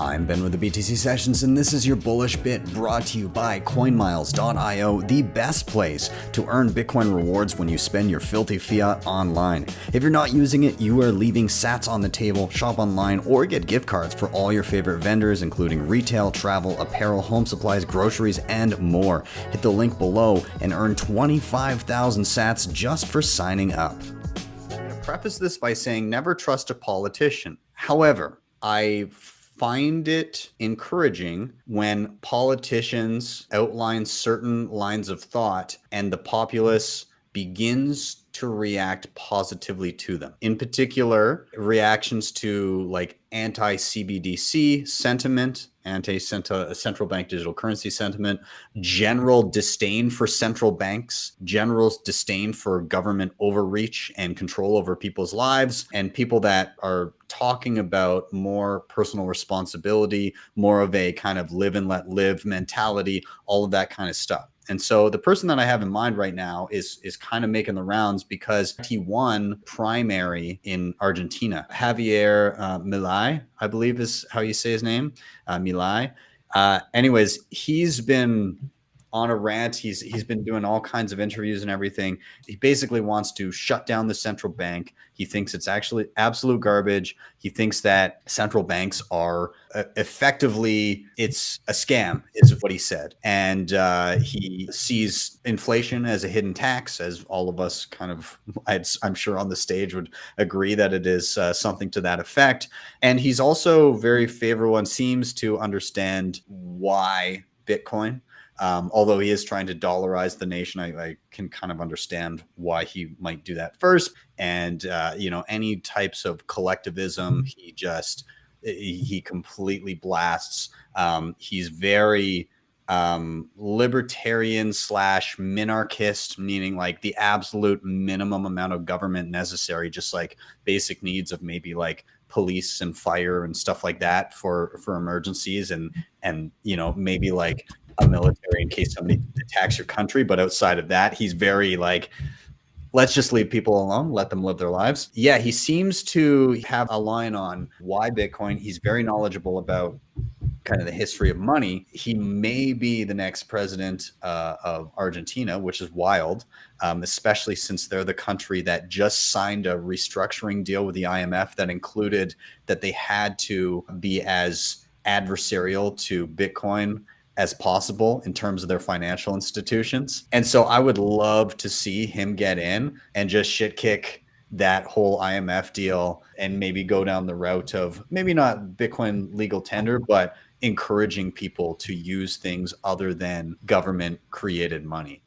I'm Ben with the BTC Sessions, and this is your bullish bit brought to you by Coinmiles.io, the best place to earn Bitcoin rewards when you spend your filthy fiat online. If you're not using it, you are leaving sats on the table, shop online, or get gift cards for all your favorite vendors, including retail, travel, apparel, home supplies, groceries, and more. Hit the link below and earn 25,000 sats just for signing up. I'm going to preface this by saying never trust a politician. However, I find it encouraging when politicians outline certain lines of thought and the populace begins to react positively to them. In particular, reactions to like anti-CBDC sentiment, anti-central bank digital currency sentiment, general disdain for central banks, general disdain for government overreach and control over people's lives, and people that are talking about more personal responsibility, more of a kind of live and let live mentality, all of that kind of stuff. And so the person that I have in mind right now is kind of making the rounds because he won primary in Argentina. Javier Milei, I believe is how you say his name, Milei. Anyways, he's been on a rant. He's been doing all kinds of interviews and everything. He basically wants to shut down the central bank. He thinks it's actually absolute garbage. He thinks that central banks are effectively, it's a scam, is what he said. And he sees inflation as a hidden tax, as all of us kind of, I'm sure on the stage would agree that it is something to that effect. And he's also very favorable and seems to understand why Bitcoin, although he is trying to dollarize the nation, I can kind of understand why he might do that first. And, any types of collectivism, he completely blasts. He's very libertarian / minarchist, meaning like the absolute minimum amount of government necessary, just like basic needs of maybe like police and fire and stuff like that for emergencies and maybe like a military in case somebody attacks your country. But outside of that, he's very like, let's just leave people alone, let them live their lives. Yeah, he seems to have a line on why Bitcoin. He's very knowledgeable about kind of the history of money. He may be the next president of Argentina, which is wild, especially since they're the country that just signed a restructuring deal with the IMF that included that they had to be as adversarial to Bitcoin as possible in terms of their financial institutions. And so I would love to see him get in and just shit kick that whole IMF deal and maybe go down the route of maybe not Bitcoin legal tender, but encouraging people to use things other than government created money.